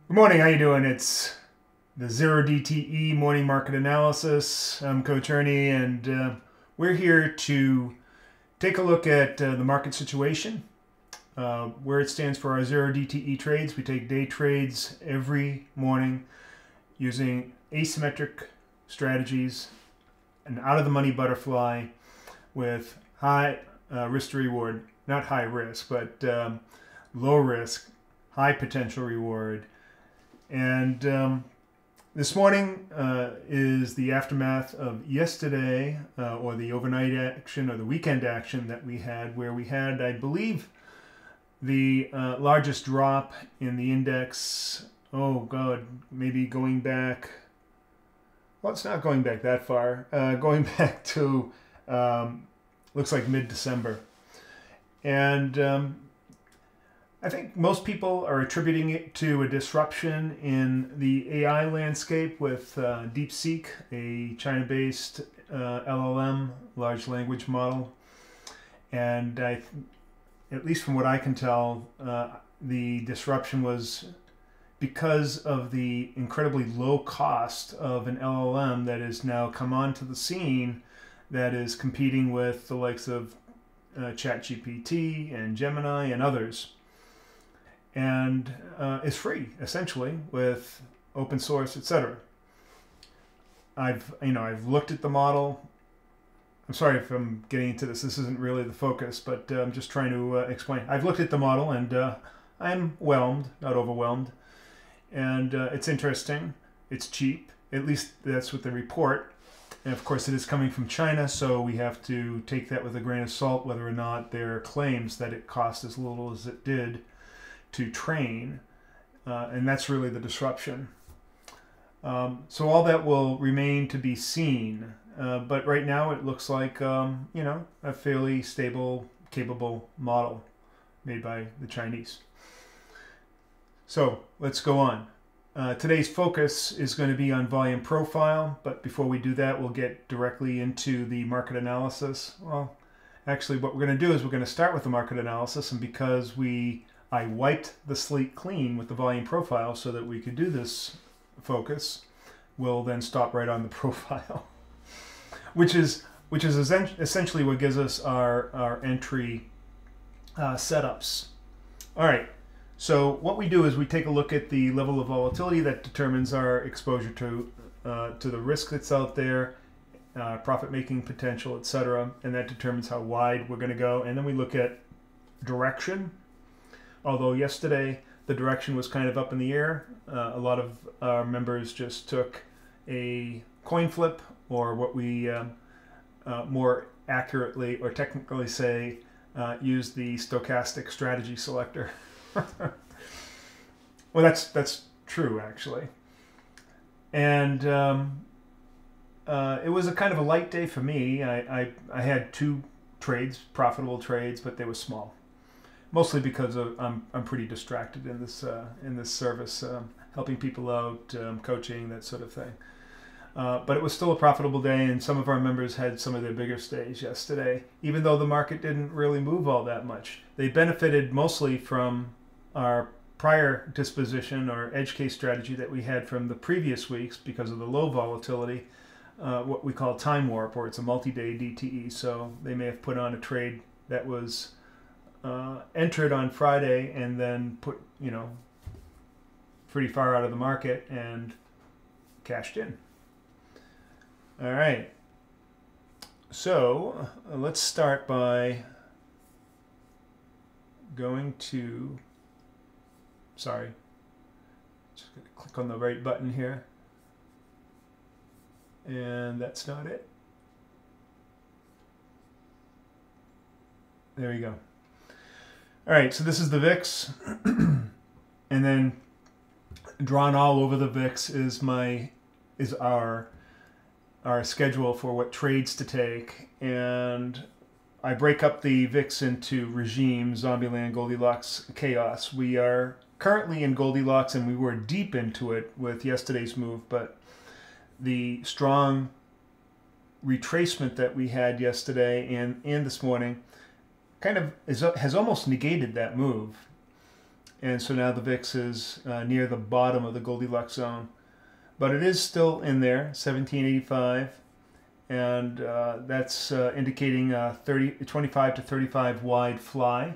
Good morning, how you doing? It's the Zero DTE Morning Market Analysis. I'm Coach Ernie, and we're here to take a look at the market situation, where it stands for our Zero DTE trades. We take day trades every morning using asymmetric strategies, an out-of-the-money butterfly with high risk to reward, not high risk, but low risk, high potential reward. And this morning is the aftermath of yesterday, or the overnight action or the weekend action that we had, where we had, I believe, the largest drop in the index. Oh God, maybe going back. Well, it's not going back that far. Going back to looks like mid-December, and I think most people are attributing it to a disruption in the AI landscape with DeepSeek, a China-based LLM, large language model. And at least from what I can tell, the disruption was because of the incredibly low cost of an LLM that has now come onto the scene that is competing with the likes of ChatGPT and Gemini and others. And is free essentially with open source, etc. I've looked at the model. I'm sorry if I'm getting into this. This isn't really the focus, but I'm just trying to explain. I've looked at the model and I'm whelmed, not overwhelmed. And it's interesting. It's cheap. At least that's what they report. And of course, it is coming from China, so we have to take that with a grain of salt, whether or not their claims that it cost as little as it did to train, and that's really the disruption. So all that will remain to be seen, but right now it looks like a fairly stable, capable model made by the Chinese. So let's go on. Today's focus is going to be on volume profile, but before we do that, we'll get directly into the market analysis. Well, actually, what we're going to do is we're going to start with the market analysis, and because I wiped the slate clean with the volume profile so that we could do this focus, we'll then stop right on the profile, which is essentially what gives us our entry setups. All right, so what we do is we take a look at the level of volatility that determines our exposure to the risk that's out there, profit-making potential, etc., and that determines how wide we're going to go. And then we look at direction. Although yesterday the direction was kind of up in the air, a lot of our members just took a coin flip, or what we more accurately or technically say, use the stochastic strategy selector. Well, that's true actually. And it was a kind of a light day for me. I had two trades, profitable trades, but they were small. Mostly because I'm pretty distracted in this service, helping people out, coaching, that sort of thing. But it was still a profitable day, and some of our members had some of their biggest days yesterday, even though the market didn't really move all that much. They benefited mostly from our prior disposition or edge case strategy that we had from the previous weeks because of the low volatility, what we call time warp, or it's a multi-day DTE. So they may have put on a trade that was entered on Friday and then put, pretty far out of the market and cashed in. All right. So let's start by going to, just going to click on the right button here. And that's not it. There we go. All right, so this is the VIX, and then drawn all over the VIX is our schedule for what trades to take, and I break up the VIX into regime, Zombieland, Goldilocks, Chaos. We are currently in Goldilocks, and we were deep into it with yesterday's move, but the strong retracement that we had yesterday and this morning kind of has almost negated that move. And so now the VIX is near the bottom of the Goldilocks zone. But it is still in there, 1785. And that's indicating a 25 to 35 wide fly.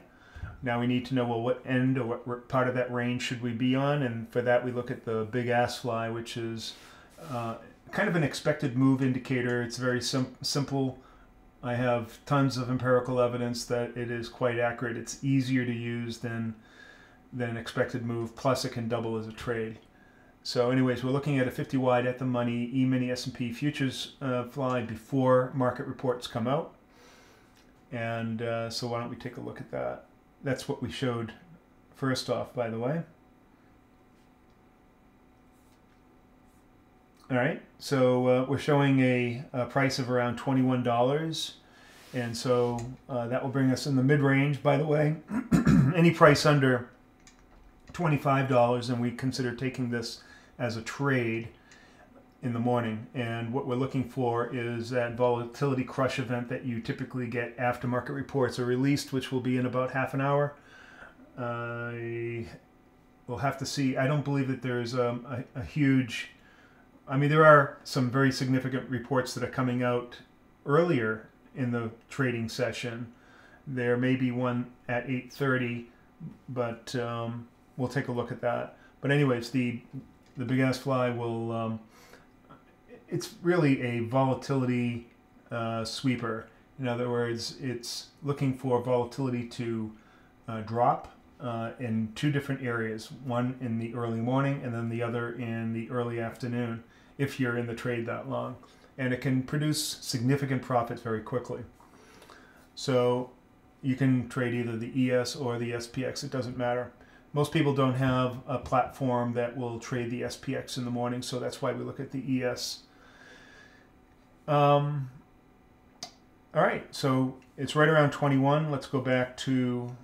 Now we need to know, well, what end or what part of that range should we be on? And for that, we look at the big ass fly, which is kind of an expected move indicator. It's very simple. I have tons of empirical evidence that it is quite accurate. It's easier to use than expected move, plus it can double as a trade. So anyways, we're looking at a 50 wide at the money E-mini S&P futures fly before market reports come out. And so why don't we take a look at that? That's what we showed first off, by the way. All right, so we're showing a price of around $21. And so that will bring us in the mid-range, by the way. Any price under $25, and we consider taking this as a trade in the morning. And what we're looking for is that volatility crush event that you typically get after market reports are released, which will be in about half an hour. We'll have to see. I don't believe that there's a huge... I mean, there are some very significant reports that are coming out earlier in the trading session. There may be one at 8:30, but we'll take a look at that. But anyways, the big ass fly will... it's really a volatility sweeper. In other words, it's looking for volatility to drop in two different areas. One in the early morning and then the other in the early afternoon, if you're in the trade that long. And it can produce significant profits very quickly. So you can trade either the ES or the SPX. It doesn't matter. Most people don't have a platform that will trade the SPX in the morning, so that's why we look at the ES. All right, so it's right around 21. Let's go back to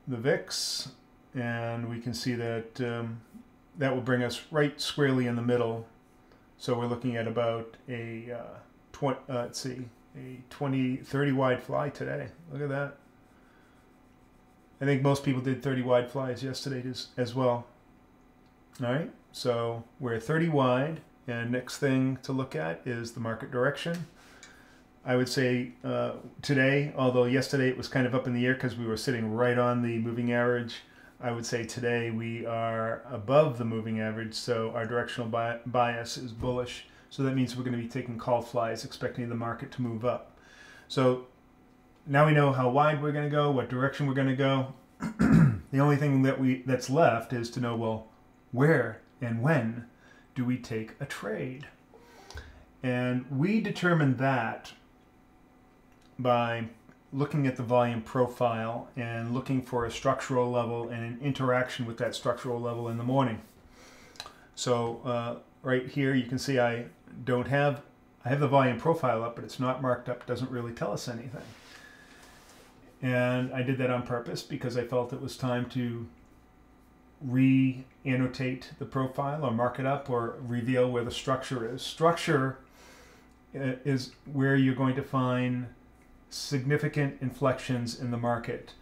the VIX, and we can see that that will bring us right squarely in the middle. So we're looking at about a 30 wide fly today. Look at that. I think most people did 30 wide flies yesterday as well. All right, so we're 30 wide, and next thing to look at is the market direction. I would say today, although yesterday it was kind of up in the air because we were sitting right on the moving average, I would say today we are above the moving average, so our directional bias is bullish. So that means we're going to be taking call flies, expecting the market to move up. So now we know how wide we're going to go, what direction we're going to go. The only thing that's left is to know, well, where and when do we take a trade? And we determine that by looking at the volume profile and looking for a structural level and an interaction with that structural level in the morning. So right here you can see I have the volume profile up, but it's not marked up, doesn't really tell us anything. And I did that on purpose because I felt it was time to re-annotate the profile or mark it up or reveal where the structure is. Structure is where you're going to find significant inflections in the market.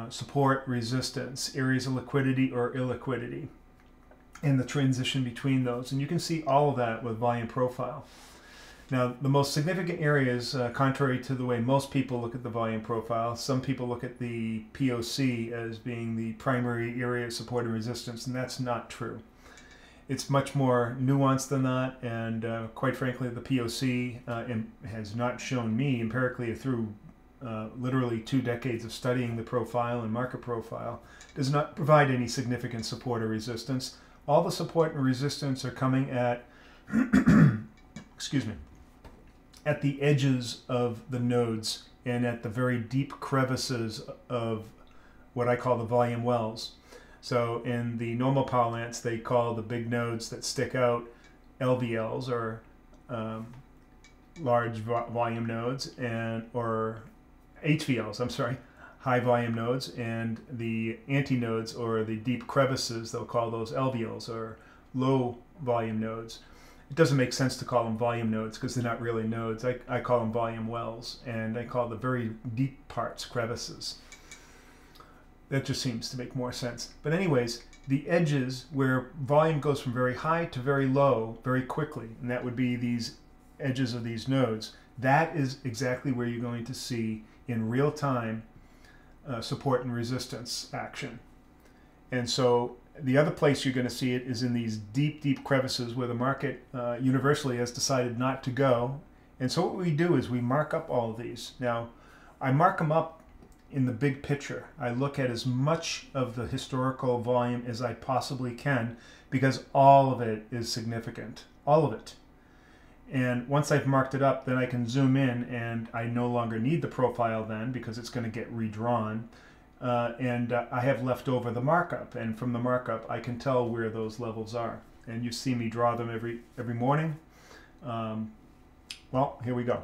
Support, resistance, areas of liquidity or illiquidity, and the transition between those. And you can see all of that with volume profile. Now, the most significant areas, contrary to the way most people look at the volume profile, some people look at the POC as being the primary area of support and resistance, and that's not true. It's much more nuanced than that, and quite frankly, the POC has not shown me empirically through literally 2 decades of studying the profile and market profile, does not provide any significant support or resistance. All the support and resistance are coming at, excuse me, at the edges of the nodes and at the very deep crevices of what I call the volume wells. So in the normal parlance, they call the big nodes that stick out LVLs, or large volume nodes, or HVLs, I'm sorry, high volume nodes, and the antinodes, or the deep crevices, they'll call those LVLs, or low volume nodes. It doesn't make sense to call them volume nodes because they're not really nodes. I call them volume wells, and I call the very deep parts crevices. That just seems to make more sense. But anyways, the edges where volume goes from very high to very low very quickly, and that would be these edges of these nodes, that is exactly where you're going to see in real time support and resistance action. And so the other place you're going to see it is in these deep, deep crevices where the market universally has decided not to go. And so what we do is we mark up all of these. Now, I mark them up in the big picture. I look at as much of the historical volume as I possibly can because all of it is significant. All of it. And once I've marked it up, then I can zoom in, and I no longer need the profile then because it's going to get redrawn. I have left over the markup, and from the markup I can tell where those levels are. And you see me draw them every morning. Well, here we go.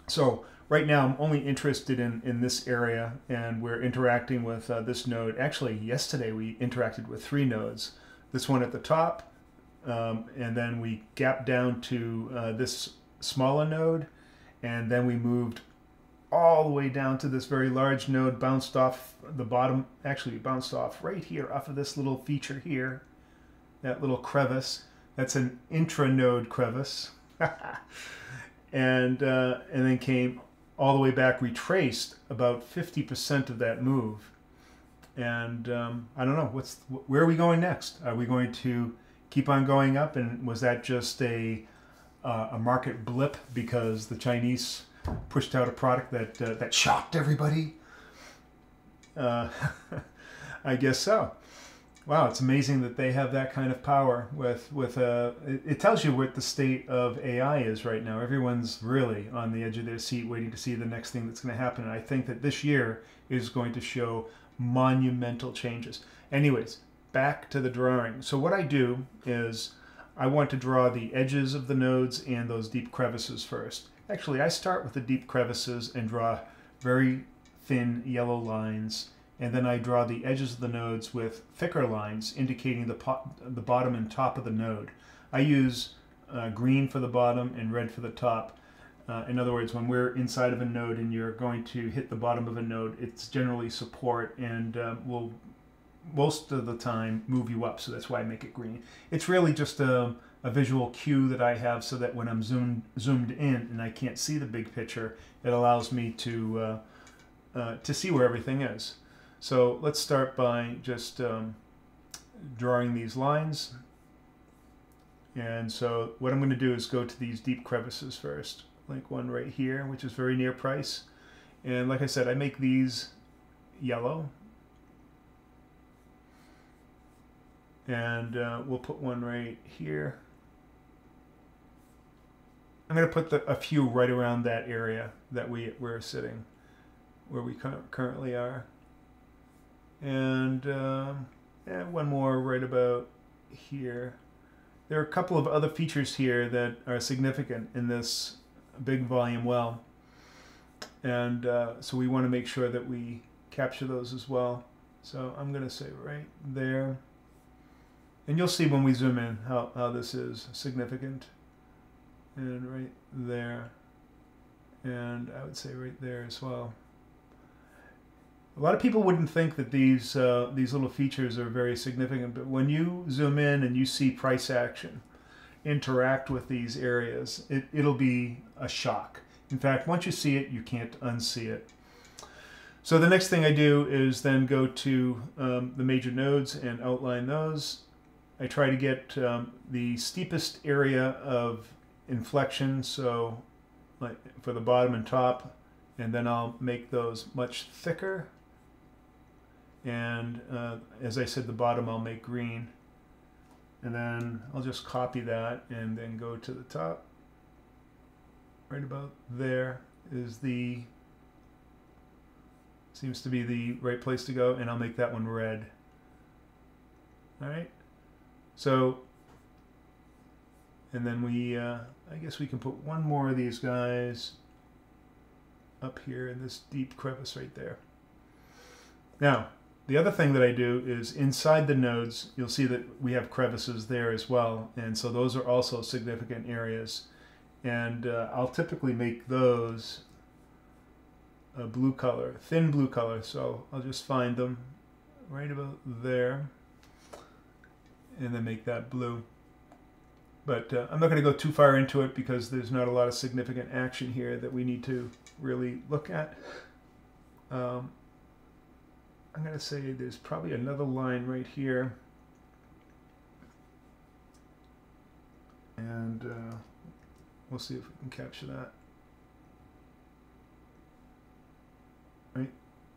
So right now I'm only interested in this area, and we're interacting with this node. Actually, yesterday we interacted with 3 nodes. This one at the top, and then we gapped down to this smaller node, and then we moved all the way down to this very large node, bounced off the bottom. Actually, we bounced off right here, off of this little feature here, that little crevice. That's an intranode crevice. and then came all the way back, retraced about 50% of that move. And I don't know, where are we going next? Are we going to keep on going up? And was that just a market blip because the Chinese pushed out a product that shocked everybody? I guess so. Wow, it's amazing that they have that kind of power it tells you what the state of AI is right now. Everyone's really on the edge of their seat waiting to see the next thing that's going to happen. And I think that this year is going to show monumental changes. Anyways, back to the drawing. So what I do is I want to draw the edges of the nodes and those deep crevices first. Actually, I start with the deep crevices and draw very thin yellow lines. And then I draw the edges of the nodes with thicker lines indicating the bottom and top of the node. I use green for the bottom and red for the top. In other words, when we're inside of a node and you're going to hit the bottom of a node, it's generally support and will most of the time move you up. So that's why I make it green. It's really just a visual cue that I have so that when I'm zoomed in and I can't see the big picture, it allows me to see where everything is. So let's start by just drawing these lines. And so what I'm going to do is go to these deep crevices first, like one right here, which is very near price. And like I said, I make these yellow. And we'll put one right here. I'm going to put a few right around that area that we're sitting, where we currently are. And one more right about here. There are a couple of other features here that are significant in this big volume well. And so we want to make sure that we capture those as well. So I'm going to say right there. And you'll see when we zoom in how this is significant. And right there. And I would say right there as well. A lot of people wouldn't think that these little features are very significant, but when you zoom in and you see price action interact with these areas, it'll be a shock. In fact, once you see it, you can't unsee it. So the next thing I do is then go to the major nodes and outline those. I try to get the steepest area of inflection, so like for the bottom and top, and then I'll make those much thicker. And as I said, the bottom I'll make green. And then I'll just copy that and then go to the top. Right about there seems to be the right place to go, and I'll make that one red. All right. So, and then I guess we can put one more of these guys up here in this deep crevice right there. Now, the other thing that I do is inside the nodes, you'll see that we have crevices there as well. And so those are also significant areas. And I'll typically make those a blue color, thin blue color. So I'll just find them right about there and then make that blue. But I'm not going to go too far into it because there's not a lot of significant action here that we need to really look at. I'm going to say there's probably another line right here. And we'll see if we can capture that. Right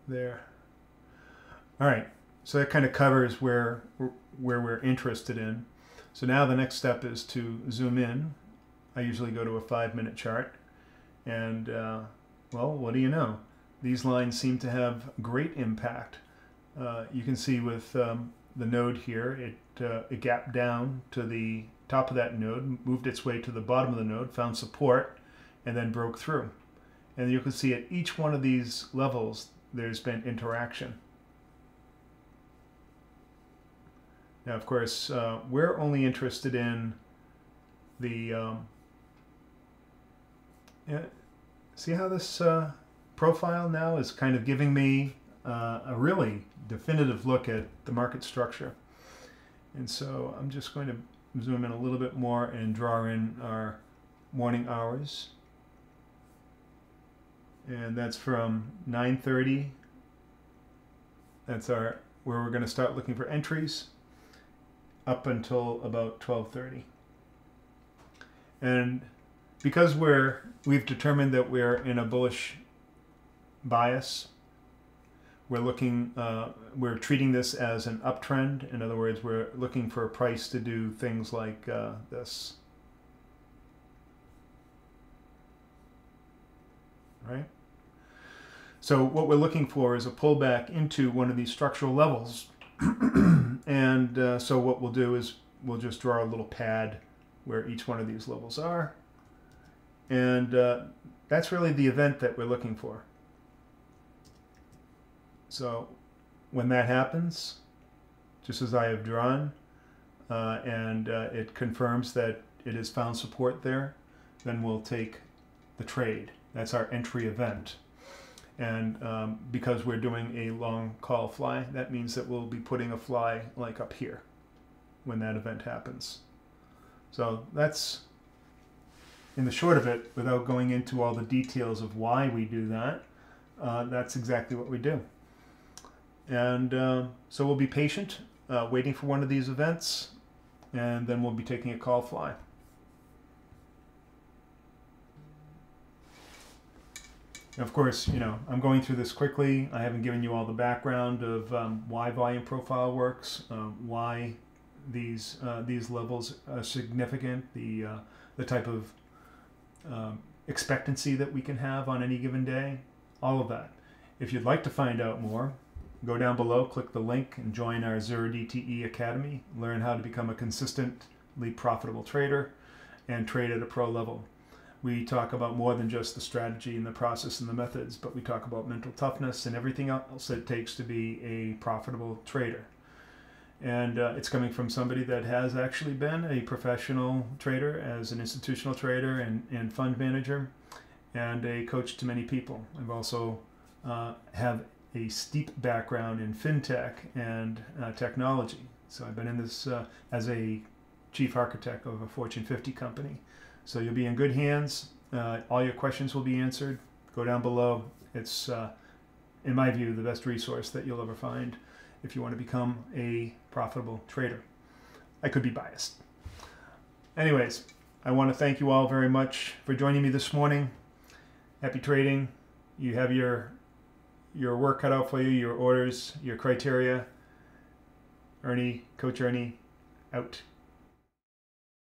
there. All right, so that kind of covers where we're interested in. So now the next step is to zoom in. I usually go to a 5-minute chart. And, well, what do you know? These lines seem to have great impact. You can see with the node here, it gapped down to the top of that node, moved its way to the bottom of the node, found support, and then broke through. And you can see at each one of these levels, there's been interaction. Now, of course, we're only interested in the, see how this profile now is kind of giving me a really definitive look at the market structure. And so I'm just going to zoom in a little bit more and draw in our morning hours. And that's from 9:30. That's where we're going to start looking for entries up until about 12:30. And because we've determined that we're in a bullish bias, we're treating this as an uptrend. In other words, we're looking for a price to do things like this. Right? So what we're looking for is a pullback into one of these structural levels. And so what we'll do is we'll just draw a little pad where each one of these levels are. And that's really the event that we're looking for. So when that happens, just as I have drawn, and it confirms that it has found support there, then we'll take the trade. That's our entry event. And because we're doing a long call fly, that means that we'll be putting a fly like up here when that event happens. So that's, in the short of it, without going into all the details of why we do that, that's exactly what we do. And so we'll be patient, waiting for one of these events, and then we'll be taking a call fly. Of course, you know, I'm going through this quickly. I haven't given you all the background of why volume profile works, why these levels are significant, the type of expectancy that we can have on any given day, all of that. If you'd like to find out more, go down below, click the link, and join our 0DTE Academy. Learn how to become a consistently profitable trader and trade at a pro level. We talk about more than just the strategy and the process and the methods, but we talk about mental toughness and everything else it takes to be a profitable trader. And it's coming from somebody that has actually been a professional trader as an institutional trader and fund manager and a coach to many people. I've also have a steep background in fintech and technology. So I've been in this as a chief architect of a Fortune 50 company. So you'll be in good hands. All your questions will be answered. Go down below. It's, in my view, the best resource that you'll ever find if you want to become a profitable trader. I could be biased. Anyways, I want to thank you all very much for joining me this morning. Happy trading. You have your work cut out for you, your orders, your criteria. Ernie, Coach Ernie, out.